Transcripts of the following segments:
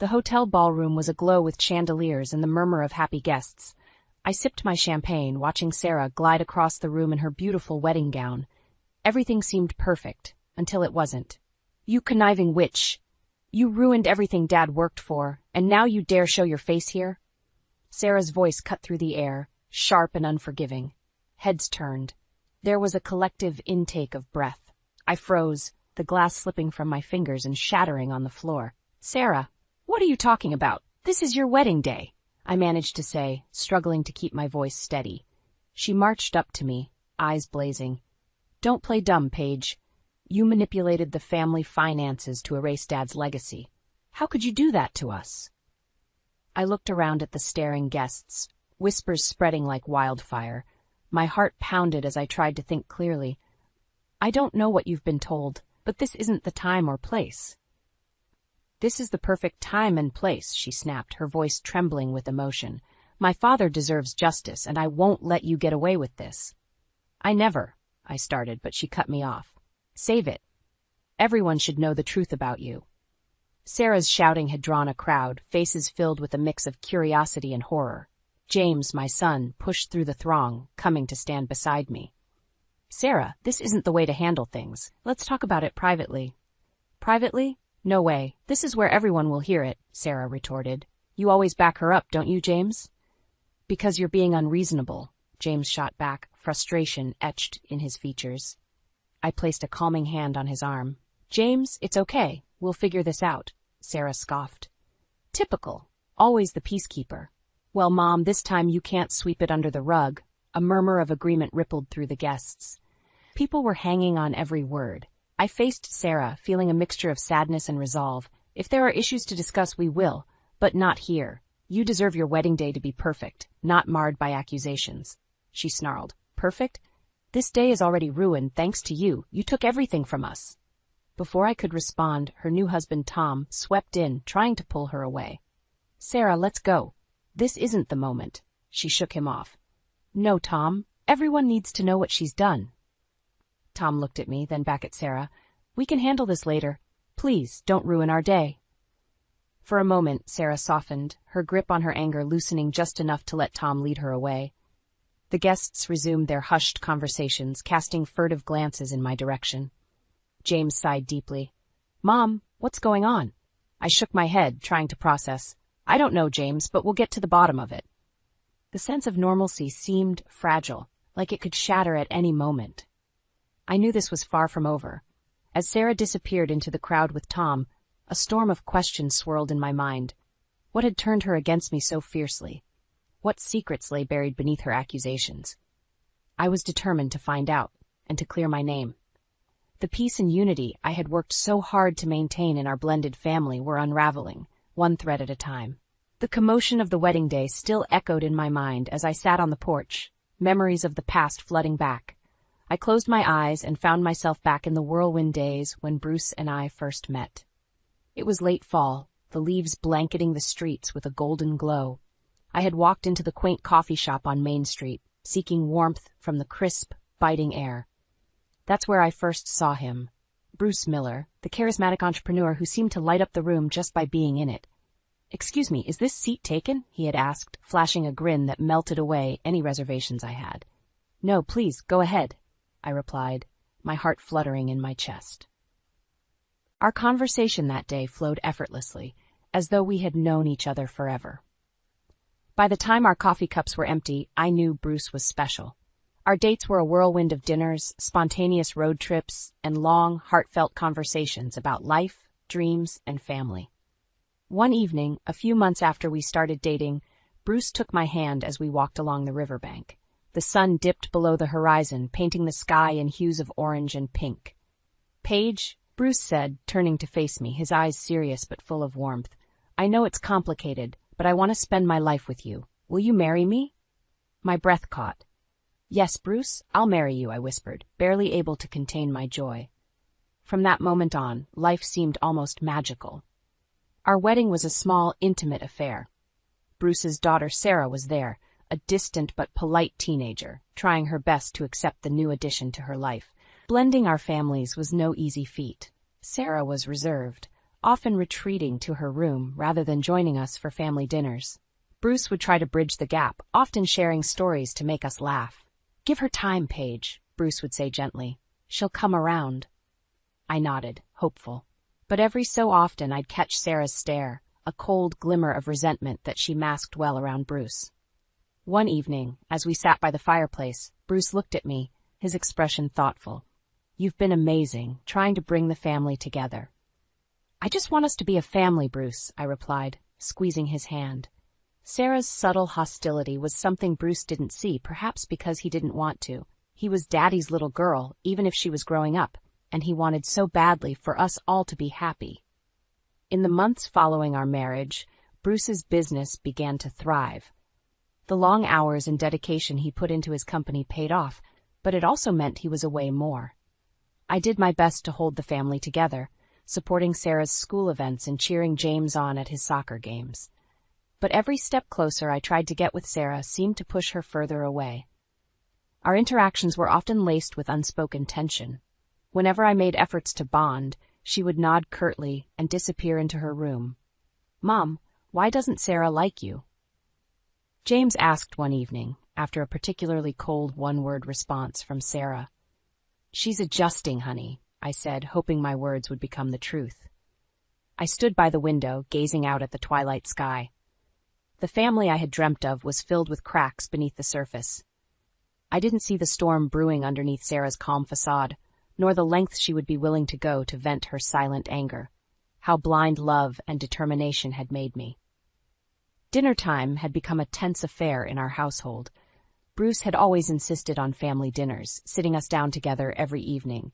The hotel ballroom was aglow with chandeliers and the murmur of happy guests. I sipped my champagne, watching Sarah glide across the room in her beautiful wedding gown. Everything seemed perfect, until it wasn't. "You conniving witch! You ruined everything Dad worked for, and now you dare show your face here?" Sarah's voice cut through the air, sharp and unforgiving. Heads turned. There was a collective intake of breath. I froze, the glass slipping from my fingers and shattering on the floor. "Sarah, what are you talking about? This is your wedding day," I managed to say, struggling to keep my voice steady. She marched up to me, eyes blazing. "Don't play dumb, Paige. You manipulated the family finances to erase Dad's legacy. How could you do that to us?" I looked around at the staring guests, whispers spreading like wildfire. My heart pounded as I tried to think clearly. "I don't know what you've been told, but this isn't the time or place." "This is the perfect time and place," she snapped, her voice trembling with emotion. "My father deserves justice, and I won't let you get away with this." I started, but she cut me off. "Save it. Everyone should know the truth about you." Sarah's shouting had drawn a crowd, faces filled with a mix of curiosity and horror. James, my son, pushed through the throng, coming to stand beside me. "Sarah, this isn't the way to handle things. Let's talk about it privately." "Privately? No way. This is where everyone will hear it," Sarah retorted. "You always back her up, don't you, James?" "Because you're being unreasonable," James shot back, frustration etched in his features. I placed a calming hand on his arm. "James, it's okay. We'll figure this out," Sarah scoffed. "Typical. Always the peacekeeper." "Well, Mom, this time you can't sweep it under the rug." A murmur of agreement rippled through the guests. People were hanging on every word. I faced Sarah, feeling a mixture of sadness and resolve. "If there are issues to discuss, we will, but not here. You deserve your wedding day to be perfect, not marred by accusations." She snarled. "Perfect? This day is already ruined thanks to you. You took everything from us." Before I could respond, her new husband Tom swept in, trying to pull her away. "Sarah, let's go. This isn't the moment." She shook him off. "No, Tom. Everyone needs to know what she's done." Tom looked at me, then back at Sarah. "We can handle this later. Please, don't ruin our day." For a moment, Sarah softened, her grip on her anger loosening just enough to let Tom lead her away. The guests resumed their hushed conversations, casting furtive glances in my direction. James sighed deeply. "Mom, what's going on?" I shook my head, trying to process. "I don't know, James, but we'll get to the bottom of it." The sense of normalcy seemed fragile, like it could shatter at any moment. I knew this was far from over. As Sarah disappeared into the crowd with Tom, a storm of questions swirled in my mind. What had turned her against me so fiercely? What secrets lay buried beneath her accusations? I was determined to find out, and to clear my name. The peace and unity I had worked so hard to maintain in our blended family were unraveling, one thread at a time. The commotion of the wedding day still echoed in my mind as I sat on the porch, memories of the past flooding back. I closed my eyes and found myself back in the whirlwind days when Bruce and I first met. It was late fall, the leaves blanketing the streets with a golden glow. I had walked into the quaint coffee shop on Main Street, seeking warmth from the crisp, biting air. That's where I first saw him. Bruce Miller, the charismatic entrepreneur who seemed to light up the room just by being in it. "Excuse me, is this seat taken?" he had asked, flashing a grin that melted away any reservations I had. "No, please, go ahead," I replied, my heart fluttering in my chest. Our conversation that day flowed effortlessly, as though we had known each other forever. By the time our coffee cups were empty, I knew Bruce was special. Our dates were a whirlwind of dinners, spontaneous road trips, and long, heartfelt conversations about life, dreams, and family. One evening, a few months after we started dating, Bruce took my hand as we walked along the riverbank. The sun dipped below the horizon, painting the sky in hues of orange and pink. "Paige," Bruce said, turning to face me, his eyes serious but full of warmth, "I know it's complicated, but I want to spend my life with you. Will you marry me?" My breath caught. "Yes, Bruce, I'll marry you," I whispered, barely able to contain my joy. From that moment on, life seemed almost magical. Our wedding was a small, intimate affair. Bruce's daughter Sarah was there, a distant but polite teenager, trying her best to accept the new addition to her life. Blending our families was no easy feat. Sarah was reserved, often retreating to her room rather than joining us for family dinners. Bruce would try to bridge the gap, often sharing stories to make us laugh. "Give her time, Paige," Bruce would say gently. "She'll come around." I nodded, hopeful. But every so often I'd catch Sarah's stare, a cold glimmer of resentment that she masked well around Bruce. One evening, as we sat by the fireplace, Bruce looked at me, his expression thoughtful. "You've been amazing, trying to bring the family together." "I just want us to be a family, Bruce," I replied, squeezing his hand. Sarah's subtle hostility was something Bruce didn't see, perhaps because he didn't want to. He was Daddy's little girl, even if she was growing up, and he wanted so badly for us all to be happy. In the months following our marriage, Bruce's business began to thrive. The long hours and dedication he put into his company paid off, but it also meant he was away more. I did my best to hold the family together, supporting Sarah's school events and cheering James on at his soccer games. But every step closer I tried to get with Sarah seemed to push her further away. Our interactions were often laced with unspoken tension. Whenever I made efforts to bond, she would nod curtly and disappear into her room. "Mom, why doesn't Sarah like you?" James asked one evening, after a particularly cold one-word response from Sarah. "She's adjusting, honey," I said, hoping my words would become the truth. I stood by the window, gazing out at the twilight sky. The family I had dreamt of was filled with cracks beneath the surface. I didn't see the storm brewing underneath Sarah's calm facade, nor the lengths she would be willing to go to vent her silent anger. How blind love and determination had made me. Dinner time had become a tense affair in our household. Bruce had always insisted on family dinners, sitting us down together every evening.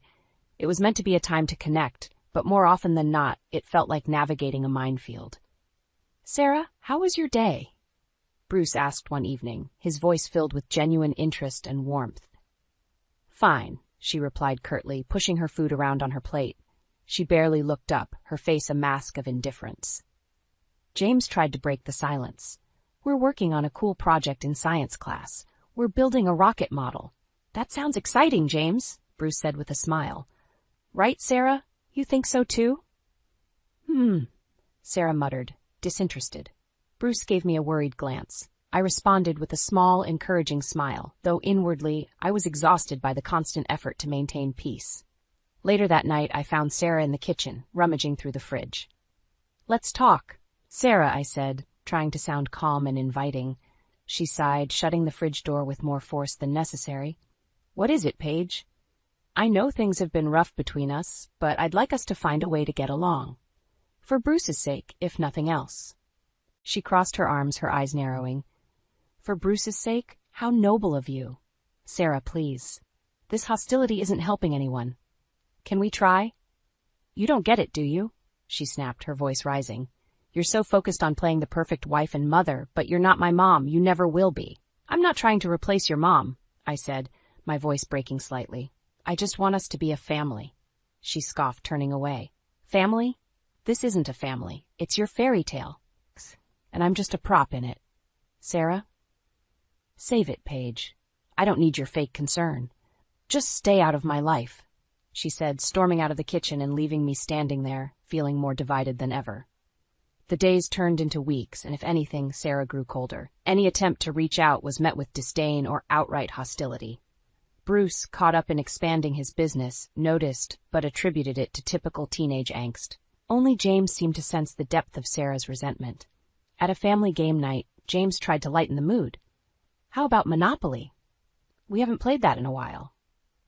It was meant to be a time to connect, but more often than not, it felt like navigating a minefield. "Sarah, how was your day?" Bruce asked one evening, his voice filled with genuine interest and warmth. "Fine," she replied curtly, pushing her food around on her plate. She barely looked up, her face a mask of indifference. James tried to break the silence. "We're working on a cool project in science class. We're building a rocket model." "That sounds exciting, James," Bruce said with a smile. "Right, Sarah? You think so too?" Sarah muttered, disinterested. Bruce gave me a worried glance. I responded with a small, encouraging smile, though inwardly I was exhausted by the constant effort to maintain peace. Later that night, I found Sarah in the kitchen, rummaging through the fridge. "Let's talk." "Sarah," I said, trying to sound calm and inviting. She sighed, shutting the fridge door with more force than necessary. "What is it, Paige?" "I know things have been rough between us, but I'd like us to find a way to get along. For Bruce's sake, if nothing else." She crossed her arms, her eyes narrowing. "For Bruce's sake? How noble of you." "Sarah, please. This hostility isn't helping anyone. Can we try?" "You don't get it, do you?" she snapped, her voice rising. "You're so focused on playing the perfect wife and mother, but you're not my mom. You never will be." "I'm not trying to replace your mom," I said, my voice breaking slightly. "I just want us to be a family." She scoffed, turning away. "Family? This isn't a family. It's your fairy tale. And I'm just a prop in it." "Sarah?" "Save it, Paige. I don't need your fake concern. Just stay out of my life," she said, storming out of the kitchen and leaving me standing there, feeling more divided than ever. The days turned into weeks, and if anything, Sarah grew colder. Any attempt to reach out was met with disdain or outright hostility. Bruce, caught up in expanding his business, noticed but attributed it to typical teenage angst. Only James seemed to sense the depth of Sarah's resentment. At a family game night, James tried to lighten the mood. "How about Monopoly? We haven't played that in a while."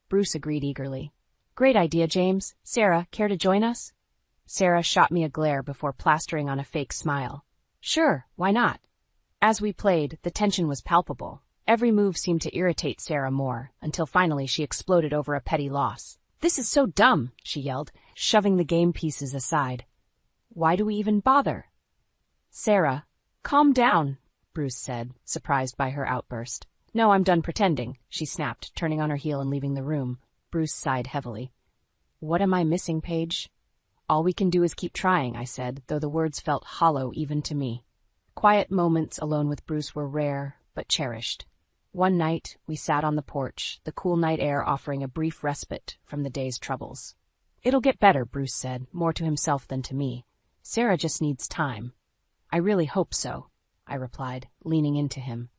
Bruce agreed eagerly. "Great idea, James. Sarah, care to join us?" Sarah shot me a glare before plastering on a fake smile. "Sure, why not?" As we played, the tension was palpable. Every move seemed to irritate Sarah more, until finally she exploded over a petty loss. "This is so dumb," she yelled, shoving the game pieces aside. "Why do we even bother?" "Sarah, calm down," Bruce said, surprised by her outburst. "No, I'm done pretending," she snapped, turning on her heel and leaving the room. Bruce sighed heavily. "What am I missing, Paige?" "All we can do is keep trying," I said, though the words felt hollow even to me. Quiet moments alone with Bruce were rare, but cherished. One night, we sat on the porch, the cool night air offering a brief respite from the day's troubles. "It'll get better," Bruce said, more to himself than to me. Sarah just needs time. I really hope so, I replied, leaning into him.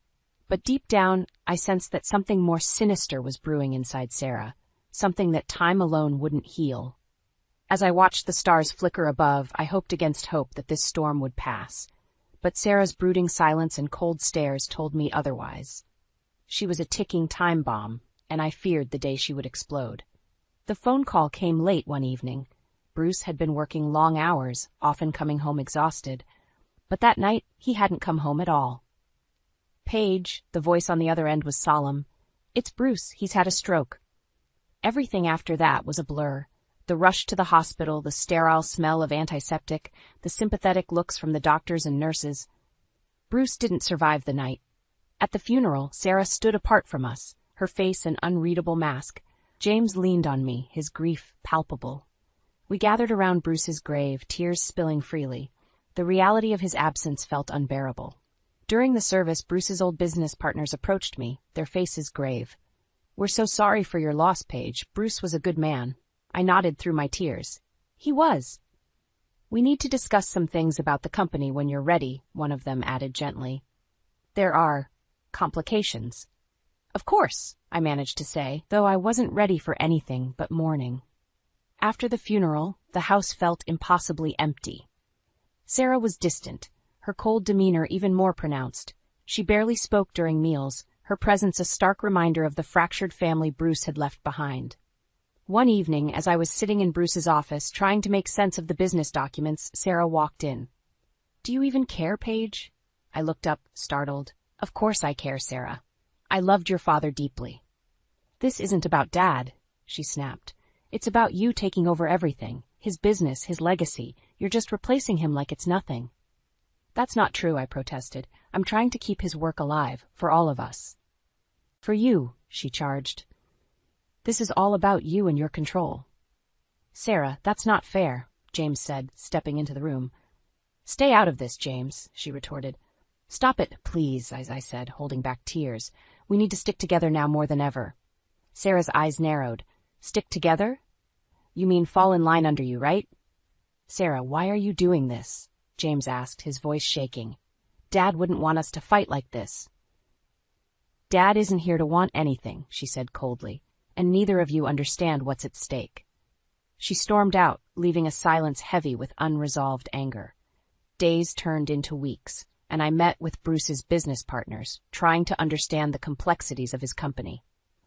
But deep down, I sensed that something more sinister was brewing inside Sarah, something that time alone wouldn't heal. As I watched the stars flicker above, I hoped against hope that this storm would pass. But Sarah's brooding silence and cold stares told me otherwise. She was a ticking time bomb, and I feared the day she would explode. The phone call came late one evening. Bruce had been working long hours, often coming home exhausted. But that night, he hadn't come home at all. "Paige," the voice on the other end was solemn. "It's Bruce. He's had a stroke." Everything after that was a blur. The rush to the hospital, the sterile smell of antiseptic, the sympathetic looks from the doctors and nurses. Bruce didn't survive the night. At the funeral, Sarah stood apart from us, her face an unreadable mask. James leaned on me, his grief palpable. We gathered around Bruce's grave, tears spilling freely. The reality of his absence felt unbearable. During the service, Bruce's old business partners approached me, their faces grave. "We're so sorry for your loss, Paige. Bruce was a good man." I nodded through my tears. "He was." "We need to discuss some things about the company when you're ready," one of them added gently. "There are complications." "Of course," I managed to say, though I wasn't ready for anything but mourning. After the funeral, the house felt impossibly empty. Sarah was distant, her cold demeanor even more pronounced. She barely spoke during meals, her presence a stark reminder of the fractured family Bruce had left behind. One evening, as I was sitting in Bruce's office trying to make sense of the business documents, Sarah walked in. "Do you even care, Paige?" I looked up, startled. "Of course I care, Sarah. I loved your father deeply." "This isn't about Dad," she snapped. "It's about you taking over everything, his business, his legacy. You're just replacing him like it's nothing." "That's not true," I protested. "I'm trying to keep his work alive, for all of us." "For you," she charged. "This is all about you and your control." "Sarah, that's not fair," James said, stepping into the room. "Stay out of this, James," she retorted. "Stop it, please," as I said, holding back tears. "We need to stick together now more than ever." Sarah's eyes narrowed. "Stick together? You mean fall in line under you, right?" "Sarah, why are you doing this?" James asked, his voice shaking. "Dad wouldn't want us to fight like this." "Dad isn't here to want anything," she said coldly, "and neither of you understand what's at stake." She stormed out, leaving a silence heavy with unresolved anger. Days turned into weeks, and I met with Bruce's business partners, trying to understand the complexities of his company.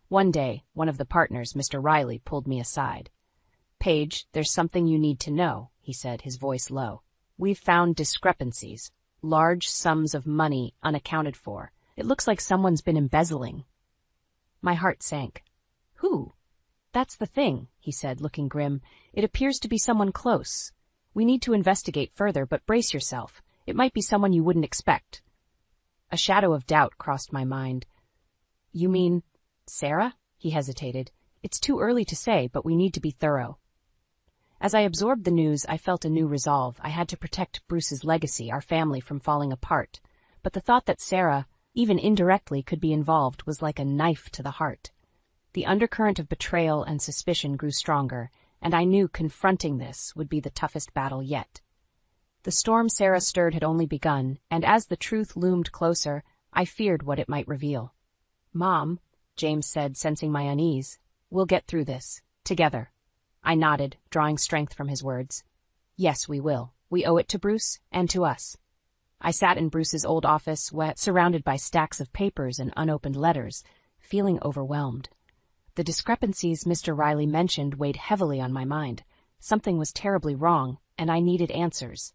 One day, one of the partners, Mr. Riley, pulled me aside. "Paige, there's something you need to know," he said, his voice low. "We've found discrepancies, large sums of money unaccounted for. It looks like someone's been embezzling." My heart sank. "Who?" "That's the thing," he said, looking grim. "It appears to be someone close. We need to investigate further, but brace yourself. It might be someone you wouldn't expect." A shadow of doubt crossed my mind. "You mean Sarah?" He hesitated. "It's too early to say, but we need to be thorough." As I absorbed the news, I felt a new resolve. I had to protect Bruce's legacy, our family, from falling apart. But the thought that Sarah, even indirectly, could be involved was like a knife to the heart. The undercurrent of betrayal and suspicion grew stronger, and I knew confronting this would be the toughest battle yet. The storm Sarah stirred had only begun, and as the truth loomed closer, I feared what it might reveal. "Mom," James said, sensing my unease, "we'll get through this. Together." I nodded, drawing strength from his words. "Yes, we will. We owe it to Bruce and to us." I sat in Bruce's old office, surrounded by stacks of papers and unopened letters, feeling overwhelmed. The discrepancies Mr. Riley mentioned weighed heavily on my mind. Something was terribly wrong, and I needed answers.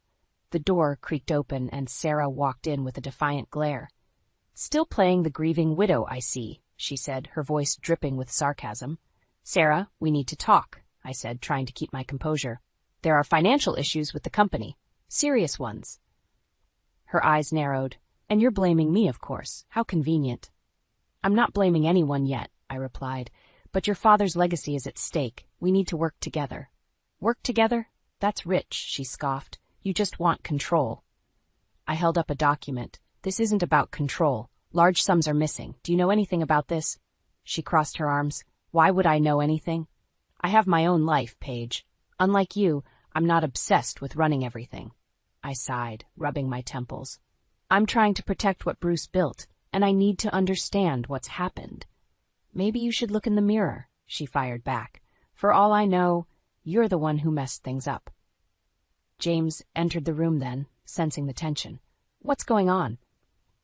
The door creaked open, and Sarah walked in with a defiant glare. "Still playing the grieving widow, I see," she said, her voice dripping with sarcasm. "Sarah, we need to talk," I said, trying to keep my composure. "There are financial issues with the company. Serious ones." Her eyes narrowed. "And you're blaming me, of course. How convenient." "I'm not blaming anyone yet," I replied. "But your father's legacy is at stake. We need to work together." "Work together? That's rich," she scoffed. "You just want control." I held up a document. "This isn't about control. Large sums are missing. Do you know anything about this?" She crossed her arms. "Why would I know anything? I have my own life, Paige. Unlike you, I'm not obsessed with running everything. I sighed, rubbing my temples. I'm trying to protect what Bruce built, and I need to understand what's happened. Maybe you should look in the mirror, she fired back. For all I know, you're the one who messed things up. James entered the room then, sensing the tension. What's going on?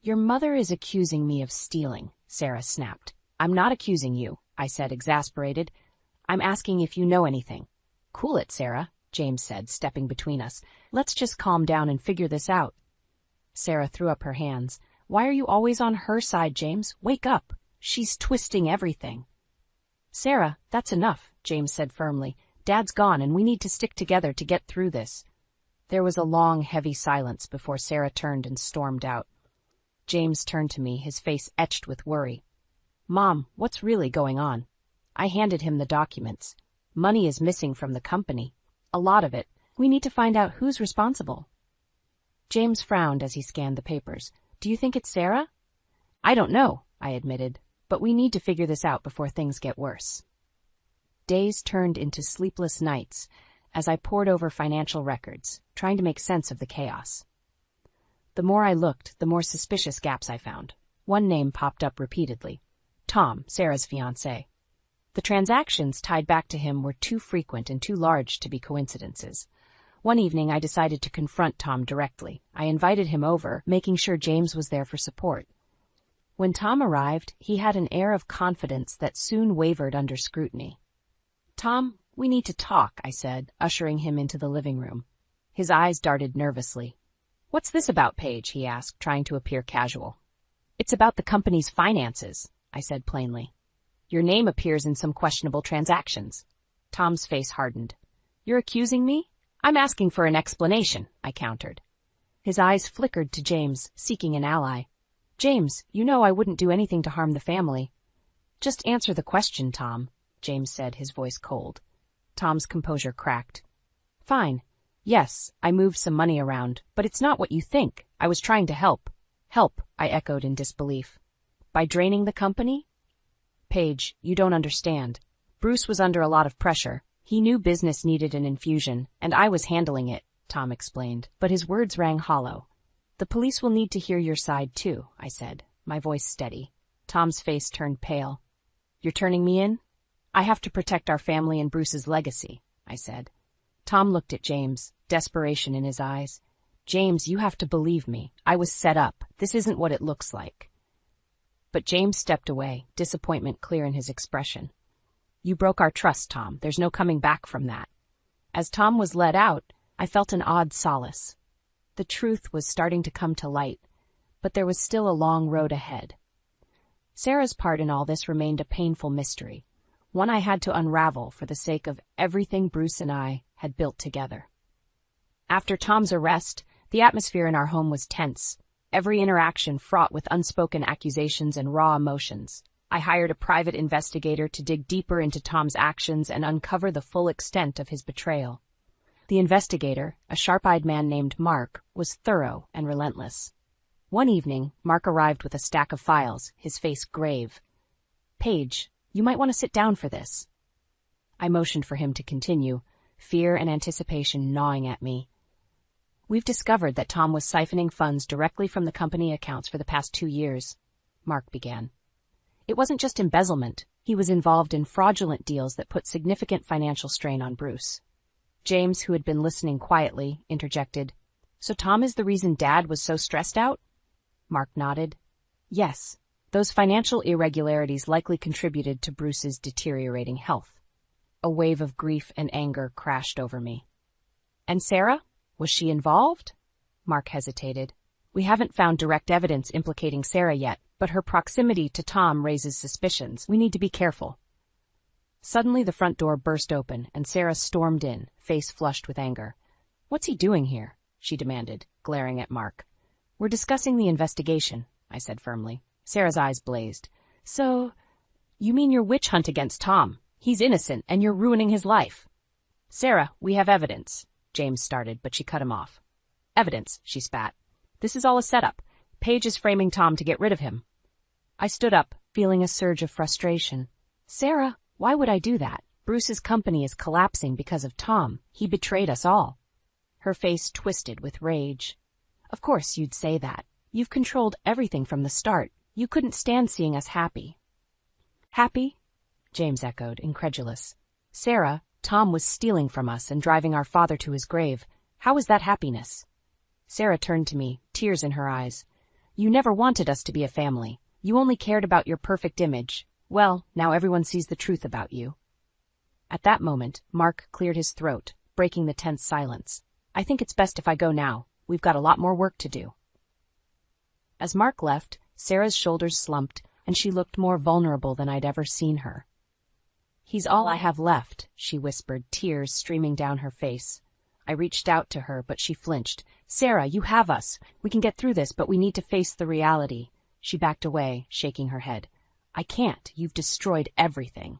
Your mother is accusing me of stealing, Sarah snapped. I'm not accusing you, I said, exasperated. I'm asking if you know anything. Cool it, Sarah, James said, stepping between us. Let's just calm down and figure this out. Sarah threw up her hands. Why are you always on her side, James? Wake up. She's twisting everything. Sarah, that's enough, James said firmly. Dad's gone and we need to stick together to get through this. There was a long, heavy silence before Sarah turned and stormed out. James turned to me, his face etched with worry. Mom, what's really going on? I handed him the documents. Money is missing from the company. A lot of it. We need to find out who's responsible. James frowned as he scanned the papers. Do you think it's Sarah? I don't know, I admitted, but we need to figure this out before things get worse. Days turned into sleepless nights as I pored over financial records, trying to make sense of the chaos. The more I looked, the more suspicious gaps I found. One name popped up repeatedly. Tom, Sarah's fiancé. The transactions tied back to him were too frequent and too large to be coincidences. One evening I decided to confront Tom directly. I invited him over, making sure James was there for support. When Tom arrived, he had an air of confidence that soon wavered under scrutiny. Tom, we need to talk, I said, ushering him into the living room. His eyes darted nervously. What's this about, Paige? He asked, trying to appear casual. It's about the company's finances, I said plainly. Your name appears in some questionable transactions. Tom's face hardened. You're accusing me? I'm asking for an explanation, I countered. His eyes flickered to James, seeking an ally. James, you know I wouldn't do anything to harm the family. Just answer the question, Tom, James said, his voice cold. Tom's composure cracked. Fine. Yes, I moved some money around, but it's not what you think. I was trying to help. Help, I echoed in disbelief. By draining the company? Paige, you don't understand. Bruce was under a lot of pressure. He knew business needed an infusion, and I was handling it, Tom explained, but his words rang hollow. The police will need to hear your side too, I said, my voice steady. Tom's face turned pale. You're turning me in? I have to protect our family and Bruce's legacy, I said. Tom looked at James, desperation in his eyes. James, you have to believe me. I was set up. This isn't what it looks like. But James stepped away, disappointment clear in his expression. You broke our trust, Tom. There's no coming back from that. As Tom was led out, I felt an odd solace. The truth was starting to come to light, but there was still a long road ahead. Sarah's part in all this remained a painful mystery, one I had to unravel for the sake of everything Bruce and I had built together. After Tom's arrest, the atmosphere in our home was tense, every interaction fraught with unspoken accusations and raw emotions. I hired a private investigator to dig deeper into Tom's actions and uncover the full extent of his betrayal. The investigator, a sharp-eyed man named Mark, was thorough and relentless. One evening, Mark arrived with a stack of files, his face grave. Paige, you might want to sit down for this. I motioned for him to continue, fear and anticipation gnawing at me. We've discovered that Tom was siphoning funds directly from the company accounts for the past 2 years, Mark began. It wasn't just embezzlement. He was involved in fraudulent deals that put significant financial strain on Bruce. James, who had been listening quietly, interjected, So Tom is the reason Dad was so stressed out? Mark nodded. Yes, those financial irregularities likely contributed to Bruce's deteriorating health. A wave of grief and anger crashed over me. And Sarah? Was she involved? Mark hesitated. We haven't found direct evidence implicating Sarah yet, but her proximity to Tom raises suspicions. We need to be careful. Suddenly the front door burst open, and Sarah stormed in, face flushed with anger. What's he doing here? She demanded, glaring at Mark. We're discussing the investigation, I said firmly. Sarah's eyes blazed. So, you mean your witch hunt against Tom? He's innocent, and you're ruining his life. Sarah, we have evidence, James started, but she cut him off. Evidence, she spat. This is all a setup. Paige is framing Tom to get rid of him. I stood up, feeling a surge of frustration. Sarah, why would I do that? Bruce's company is collapsing because of Tom. He betrayed us all. Her face twisted with rage. Of course you'd say that. You've controlled everything from the start. You couldn't stand seeing us happy. Happy? James echoed, incredulous. Sarah, Tom was stealing from us and driving our father to his grave. How is that happiness? Sarah turned to me, tears in her eyes. You never wanted us to be a family. You only cared about your perfect image. Well, now everyone sees the truth about you. At that moment, Mark cleared his throat, breaking the tense silence. I think it's best if I go now. We've got a lot more work to do. As Mark left, Sarah's shoulders slumped, and she looked more vulnerable than I'd ever seen her. He's all I have left, she whispered, tears streaming down her face. I reached out to her, but she flinched. Sarah, you have us. We can get through this, but we need to face the reality. She backed away, shaking her head. I can't. You've destroyed everything.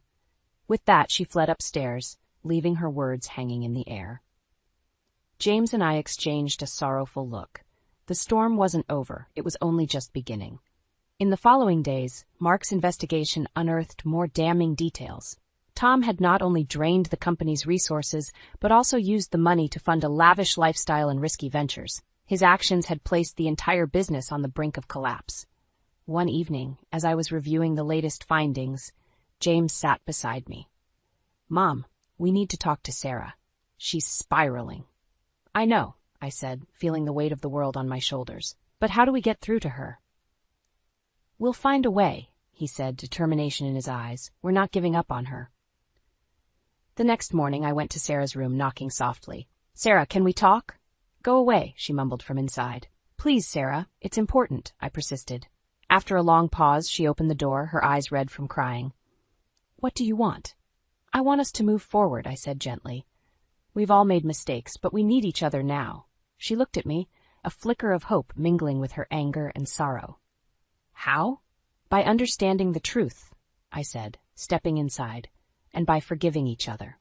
With that, she fled upstairs, leaving her words hanging in the air. James and I exchanged a sorrowful look. The storm wasn't over. It was only just beginning. In the following days, Mark's investigation unearthed more damning details. Tom had not only drained the company's resources, but also used the money to fund a lavish lifestyle and risky ventures. His actions had placed the entire business on the brink of collapse. One evening, as I was reviewing the latest findings, James sat beside me. Mom, we need to talk to Sarah. She's spiraling. I know, I said, feeling the weight of the world on my shoulders. But how do we get through to her? We'll find a way, he said, determination in his eyes. We're not giving up on her. The next morning, I went to Sarah's room, knocking softly. Sarah, can we talk? Go away, she mumbled from inside. Please, Sarah, it's important, I persisted. After a long pause, she opened the door, her eyes red from crying. What do you want? I want us to move forward, I said gently. We've all made mistakes, but we need each other now. She looked at me, a flicker of hope mingling with her anger and sorrow. How? By understanding the truth, I said, stepping inside, and by forgiving each other.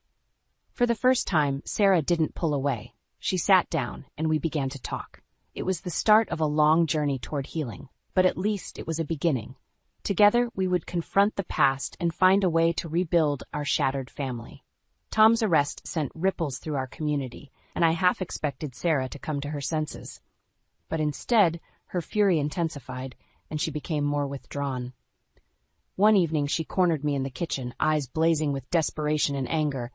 For the first time, Sarah didn't pull away. She sat down, and we began to talk. It was the start of a long journey toward healing, but at least it was a beginning. Together, we would confront the past and find a way to rebuild our shattered family. Tom's arrest sent ripples through our community, and I half expected Sarah to come to her senses. But instead, her fury intensified, and she became more withdrawn. One evening, she cornered me in the kitchen, eyes blazing with desperation and anger.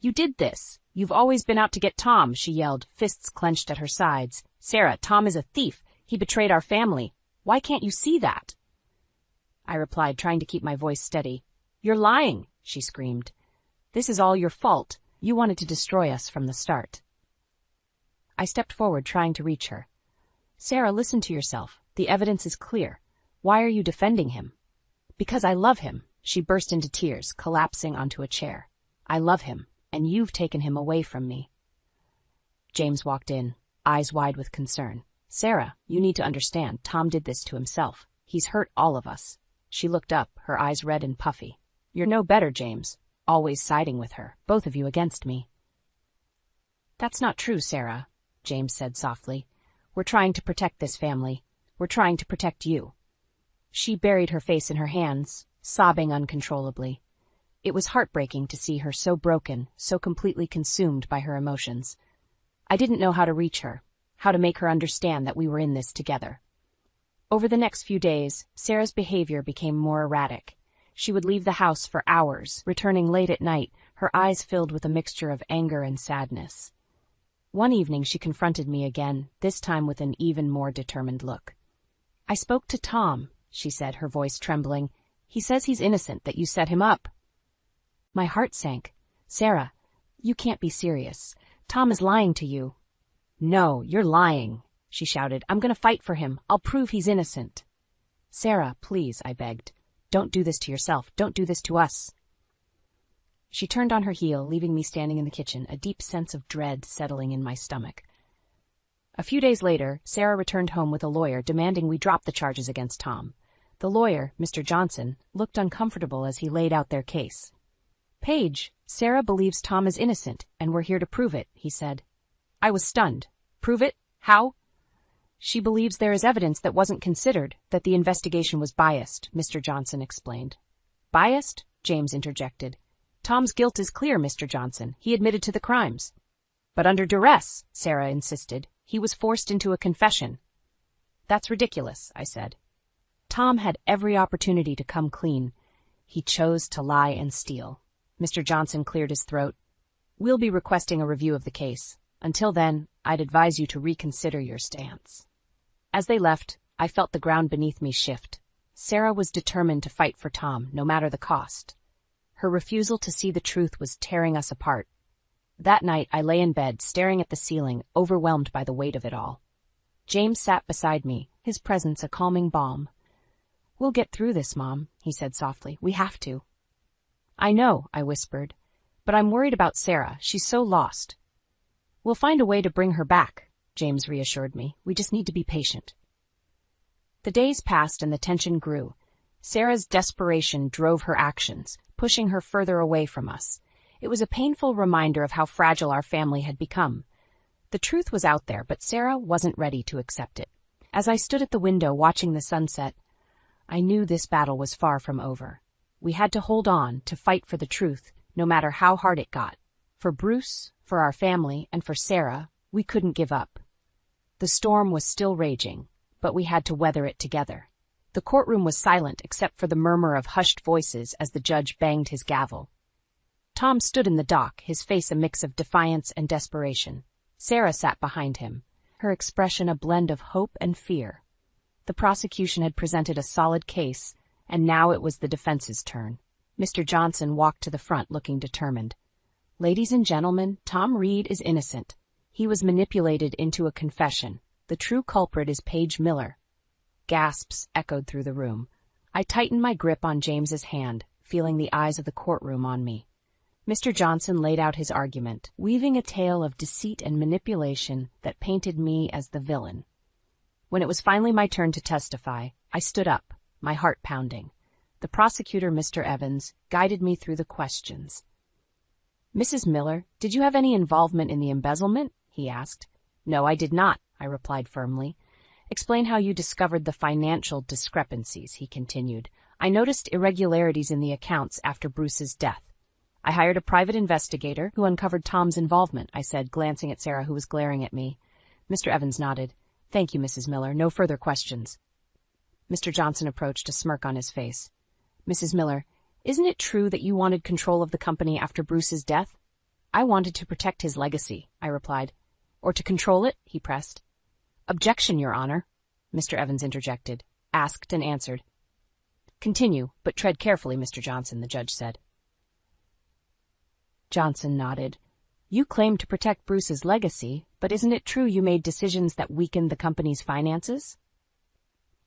You did this! You've always been out to get Tom, she yelled, fists clenched at her sides. Sarah, Tom is a thief. He betrayed our family. Why can't you see that? I replied, trying to keep my voice steady. You're lying, she screamed. This is all your fault. You wanted to destroy us from the start. I stepped forward, trying to reach her. Sarah, listen to yourself. The evidence is clear. Why are you defending him? Because I love him. She burst into tears, collapsing onto a chair. I love him, and you've taken him away from me. James walked in, eyes wide with concern. Sarah, you need to understand, Tom did this to himself. He's hurt all of us. She looked up, her eyes red and puffy. You're no better, James. Always siding with her, both of you against me. That's not true, Sarah, James said softly. We're trying to protect this family. We're trying to protect you. She buried her face in her hands, sobbing uncontrollably. It was heartbreaking to see her so broken, so completely consumed by her emotions. I didn't know how to reach her, how to make her understand that we were in this together. Over the next few days, Sarah's behavior became more erratic. She would leave the house for hours, returning late at night, her eyes filled with a mixture of anger and sadness. One evening she confronted me again, this time with an even more determined look. I spoke to Tom, she said, her voice trembling. He says he's innocent, that you set him up. My heart sank. Sarah, you can't be serious. Tom is lying to you. No, you're lying, she shouted. I'm going to fight for him. I'll prove he's innocent. Sarah, please, I begged. Don't do this to yourself. Don't do this to us. She turned on her heel, leaving me standing in the kitchen, a deep sense of dread settling in my stomach. A few days later, Sarah returned home with a lawyer demanding we drop the charges against Tom. The lawyer, Mr. Johnson, looked uncomfortable as he laid out their case. Paige, Sarah believes Tom is innocent, and we're here to prove it, he said. I was stunned. Prove it? How? She believes there is evidence that wasn't considered, that the investigation was biased, Mr. Johnson explained. Biased? James interjected. Tom's guilt is clear, Mr. Johnson. He admitted to the crimes. But under duress, Sarah insisted. He was forced into a confession. That's ridiculous, I said. Tom had every opportunity to come clean. He chose to lie and steal. Mr. Johnson cleared his throat. We'll be requesting a review of the case. Until then, I'd advise you to reconsider your stance. As they left, I felt the ground beneath me shift. Sarah was determined to fight for Tom, no matter the cost. Her refusal to see the truth was tearing us apart. That night, I lay in bed, staring at the ceiling, overwhelmed by the weight of it all. James sat beside me, his presence a calming balm. We'll get through this, Mom, he said softly. We have to. I know, I whispered, but I'm worried about Sarah. She's so lost. We'll find a way to bring her back, James reassured me. We just need to be patient. The days passed and the tension grew. Sarah's desperation drove her actions, pushing her further away from us. It was a painful reminder of how fragile our family had become. The truth was out there, but Sarah wasn't ready to accept it. As I stood at the window watching the sunset, I knew this battle was far from over. We had to hold on, to fight for the truth, no matter how hard it got. For Bruce, for our family, and for Sarah, we couldn't give up. The storm was still raging, but we had to weather it together. The courtroom was silent except for the murmur of hushed voices as the judge banged his gavel. Tom stood in the dock, his face a mix of defiance and desperation. Sarah sat behind him, her expression a blend of hope and fear. The prosecution had presented a solid case, and now it was the defense's turn. Mr. Johnson walked to the front looking determined. Ladies and gentlemen, Tom Reed is innocent. He was manipulated into a confession. The true culprit is Paige Miller. Gasps echoed through the room. I tightened my grip on James's hand, feeling the eyes of the courtroom on me. Mr. Johnson laid out his argument, weaving a tale of deceit and manipulation that painted me as the villain. When it was finally my turn to testify, I stood up, my heart pounding. The prosecutor, Mr. Evans, guided me through the questions. Mrs. Miller, did you have any involvement in the embezzlement? He asked. No, I did not, I replied firmly. Explain how you discovered the financial discrepancies, he continued. I noticed irregularities in the accounts after Bruce's death. I hired a private investigator who uncovered Tom's involvement, I said, glancing at Sarah, who was glaring at me. Mr. Evans nodded. Thank you, Mrs. Miller. No further questions. Mr. Johnson approached, a smirk on his face. Mrs. Miller, isn't it true that you wanted control of the company after Bruce's death? I wanted to protect his legacy, I replied. Or to control it, he pressed. Objection, Your Honor, Mr. Evans interjected, asked and answered. Continue, but tread carefully, Mr. Johnson, the judge said. Johnson nodded. You claim to protect Bruce's legacy, but isn't it true you made decisions that weakened the company's finances?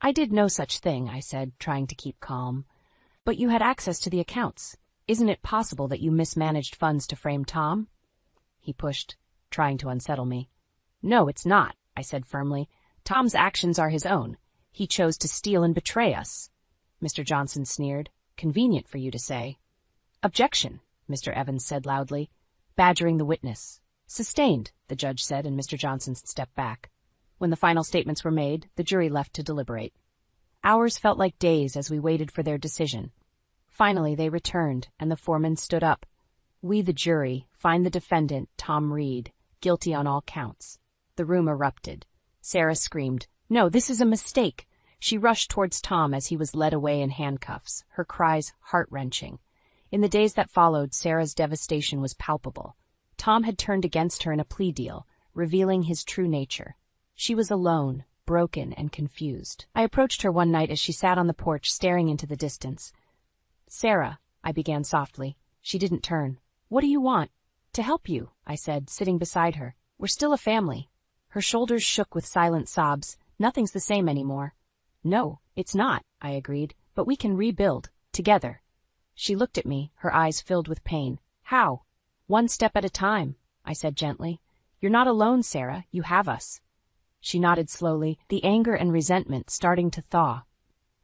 I did no such thing, I said, trying to keep calm. But you had access to the accounts. Isn't it possible that you mismanaged funds to frame Tom? He pushed, trying to unsettle me. No, it's not, I said firmly. Tom's actions are his own. He chose to steal and betray us. Mr. Johnson sneered. Convenient for you to say. Objection, Mr. Evans said loudly, badgering the witness. Sustained, the judge said, and Mr. Johnson stepped back. When the final statements were made, the jury left to deliberate. Hours felt like days as we waited for their decision. Finally, they returned, and the foreman stood up. We, the jury, find the defendant, Tom Reed, guilty on all counts. The room erupted. Sarah screamed, No, this is a mistake. She rushed towards Tom as he was led away in handcuffs, her cries heart-wrenching. In the days that followed, Sarah's devastation was palpable. Tom had turned against her in a plea deal, revealing his true nature. She was alone, broken, and confused. I approached her one night as she sat on the porch staring into the distance. Sarah, I began softly. She didn't turn. What do you want? To help you, I said, sitting beside her. We're still a family. Her shoulders shook with silent sobs. Nothing's the same anymore. No, it's not, I agreed, but we can rebuild, together. She looked at me, her eyes filled with pain. How? One step at a time, I said gently. You're not alone, Sarah. You have us. She nodded slowly, the anger and resentment starting to thaw.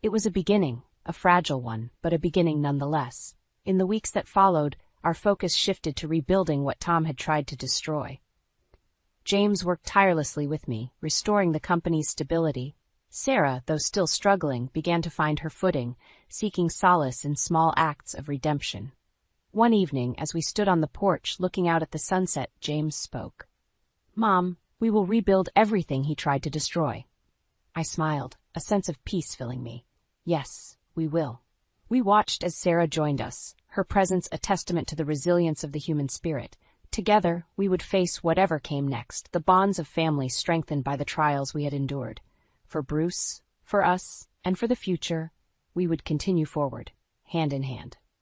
It was a beginning, a fragile one, but a beginning nonetheless. In the weeks that followed, our focus shifted to rebuilding what Tom had tried to destroy. James worked tirelessly with me, restoring the company's stability. Sarah, though still struggling, began to find her footing, seeking solace in small acts of redemption. One evening, as we stood on the porch looking out at the sunset, James spoke. "Mom, we will rebuild everything he tried to destroy." I smiled, a sense of peace filling me. Yes, we will. We watched as Sarah joined us, her presence a testament to the resilience of the human spirit. Together, we would face whatever came next, the bonds of family strengthened by the trials we had endured. For Bruce, for us, and for the future, we would continue forward, hand in hand.